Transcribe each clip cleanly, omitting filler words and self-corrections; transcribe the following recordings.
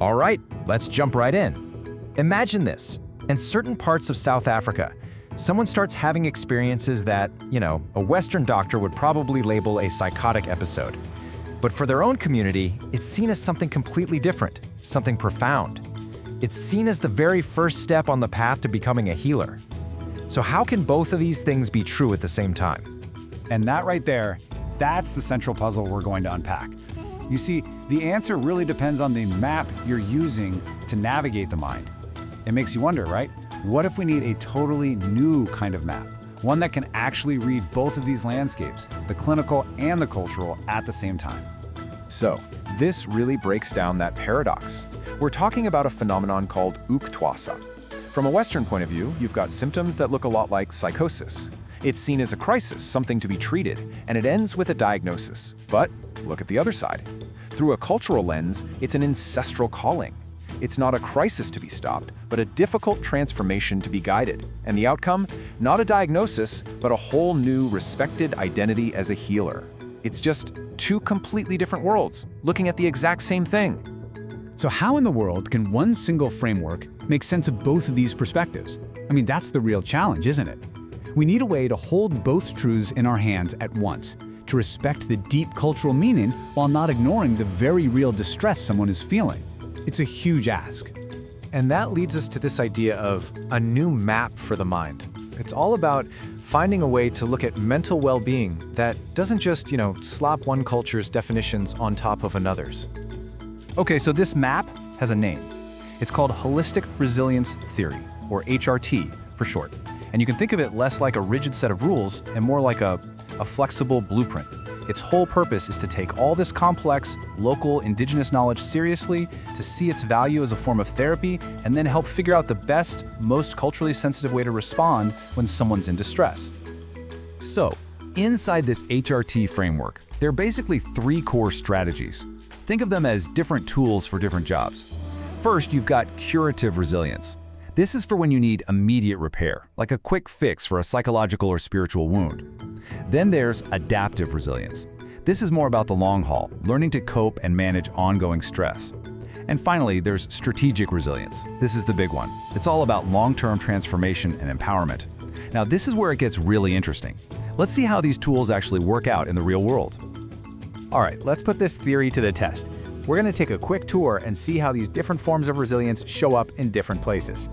All right, let's jump right in. Imagine this. In certain parts of South Africa, someone starts having experiences that, a Western doctor would probably label a psychotic episode. But for their own community, it's seen as something completely different, something profound. It's seen as the very first step on the path to becoming a healer. So how can both of these things be true at the same time? And that right there, that's the central puzzle we're going to unpack. You see, the answer really depends on the map you're using to navigate the mind. It makes you wonder, right? What if we need a totally new kind of map? One that can actually read both of these landscapes, the clinical and the cultural, at the same time. So, this really breaks down that paradox. We're talking about a phenomenon called Ukuthwasa. From a Western point of view, you've got symptoms that look a lot like psychosis. It's seen as a crisis, something to be treated, and it ends with a diagnosis. But look at the other side. Through a cultural lens, it's an ancestral calling. It's not a crisis to be stopped, but a difficult transformation to be guided. And the outcome? Not a diagnosis, but a whole new respected identity as a healer. It's just two completely different worlds, looking at the exact same thing. So how in the world can one single framework make sense of both of these perspectives? I mean, that's the real challenge, isn't it? We need a way to hold both truths in our hands at once, to respect the deep cultural meaning while not ignoring the very real distress someone is feeling. It's a huge ask. And that leads us to this idea of a new map for the mind. It's all about finding a way to look at mental well-being that doesn't just, slap one culture's definitions on top of another's. Okay, so this map has a name. It's called Holistic Resilience Theory, or HRT for short. And you can think of it less like a rigid set of rules and more like a flexible blueprint. Its whole purpose is to take all this complex, local, indigenous knowledge seriously, to see its value as a form of therapy, and then help figure out the best, most culturally sensitive way to respond when someone's in distress. So, inside this HRT framework, there are basically three core strategies. Think of them as different tools for different jobs. First, you've got curative resilience. This is for when you need immediate repair, like a quick fix for a psychological or spiritual wound. Then there's adaptive resilience. This is more about the long haul, learning to cope and manage ongoing stress. And finally, there's strategic resilience. This is the big one. It's all about long-term transformation and empowerment. Now, this is where it gets really interesting. Let's see how these tools actually work out in the real world. All right, let's put this theory to the test. We're going to take a quick tour and see how these different forms of resilience show up in different places.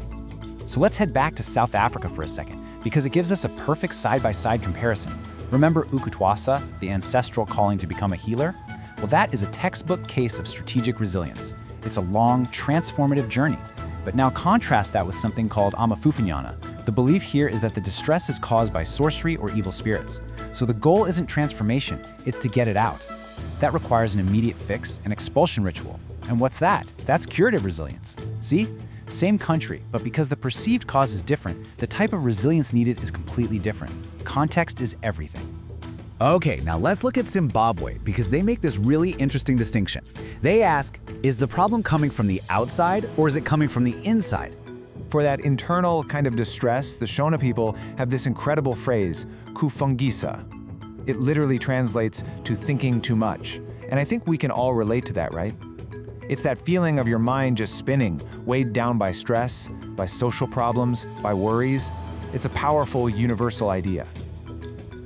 So let's head back to South Africa for a second, because it gives us a perfect side-by-side comparison. Remember Ukuthwasa, the ancestral calling to become a healer? Well, that is a textbook case of strategic resilience. It's a long, transformative journey. But now contrast that with something called Amafufunyana. The belief here is that the distress is caused by sorcery or evil spirits. So the goal isn't transformation, it's to get it out. That requires an immediate fix, an expulsion ritual. And what's that? That's curative resilience. See? Same country, but because the perceived cause is different, the type of resilience needed is completely different. Context is everything. Okay, now let's look at Zimbabwe, because they make this really interesting distinction. They ask, is the problem coming from the outside or is it coming from the inside? For that internal kind of distress, the Shona people have this incredible phrase, Kufungisisa. It literally translates to thinking too much. And I think we can all relate to that, right? It's that feeling of your mind just spinning, weighed down by stress, by social problems, by worries. It's a powerful, universal idea.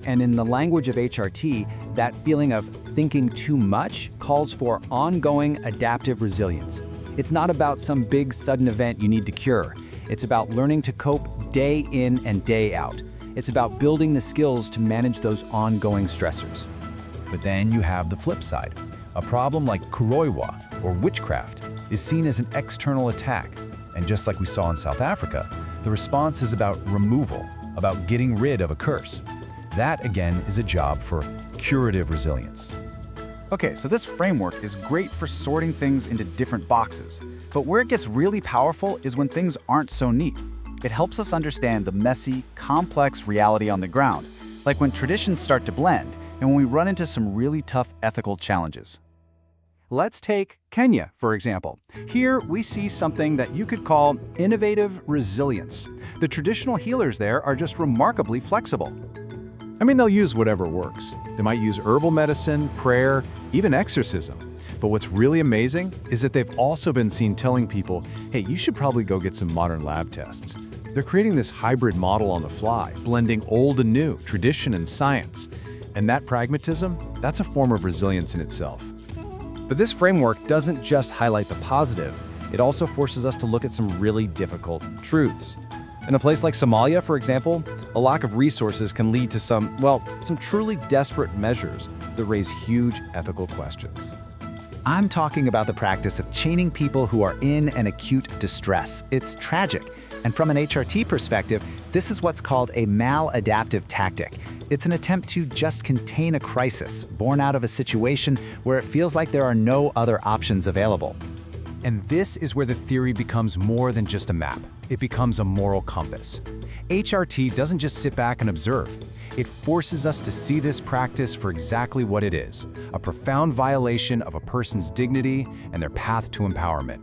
And in the language of HRT, that feeling of thinking too much calls for ongoing adaptive resilience. It's not about some big sudden event you need to cure. It's about learning to cope day in and day out. It's about building the skills to manage those ongoing stressors. But then you have the flip side. A problem like Kuroiwa, or witchcraft, is seen as an external attack. And just like we saw in South Africa, the response is about removal, about getting rid of a curse. That, again, is a job for curative resilience. Okay, so this framework is great for sorting things into different boxes. But where it gets really powerful is when things aren't so neat. It helps us understand the messy, complex reality on the ground, like when traditions start to blend and when we run into some really tough ethical challenges. Let's take Kenya, for example. Here we see something that you could call innovative resilience. The traditional healers there are just remarkably flexible. I mean, they'll use whatever works. They might use herbal medicine, prayer, even exorcism. But what's really amazing is that they've also been seen telling people, hey, you should probably go get some modern lab tests. They're creating this hybrid model on the fly, blending old and new, tradition and science. And that pragmatism, that's a form of resilience in itself. But this framework doesn't just highlight the positive, it also forces us to look at some really difficult truths. In a place like Somalia, for example, a lack of resources can lead to some truly desperate measures that raise huge ethical questions. I'm talking about the practice of chaining people who are in an acute distress. It's tragic. And from an HRT perspective, this is what's called a maladaptive tactic. It's an attempt to just contain a crisis, born out of a situation where it feels like there are no other options available. And this is where the theory becomes more than just a map. It becomes a moral compass. HRT doesn't just sit back and observe. It forces us to see this practice for exactly what it is, a profound violation of a person's dignity and their path to empowerment.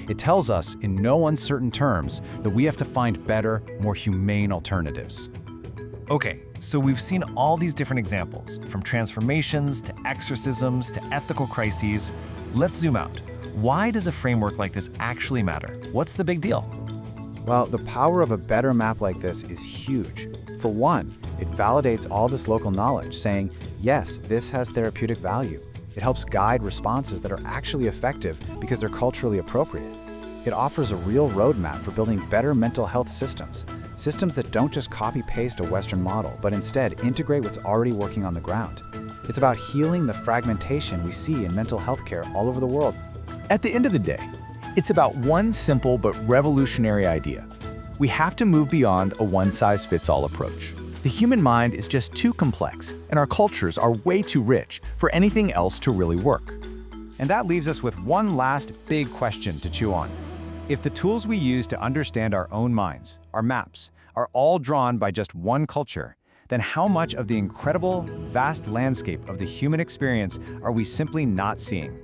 It tells us, in no uncertain terms, that we have to find better, more humane alternatives. Okay, so we've seen all these different examples, from transformations to exorcisms to ethical crises. Let's zoom out. Why does a framework like this actually matter? What's the big deal? Well, the power of a better map like this is huge. For one, it validates all this local knowledge, saying, yes, this has therapeutic value. It helps guide responses that are actually effective because they're culturally appropriate. It offers a real roadmap for building better mental health systems that don't just copy-paste a Western model, but instead integrate what's already working on the ground. It's about healing the fragmentation we see in mental health care all over the world. At the end of the day, it's about one simple but revolutionary idea. We have to move beyond a one-size-fits-all approach. The human mind is just too complex, and our cultures are way too rich for anything else to really work. And that leaves us with one last big question to chew on. If the tools we use to understand our own minds, our maps, are all drawn by just one culture, then how much of the incredible, vast landscape of the human experience are we simply not seeing?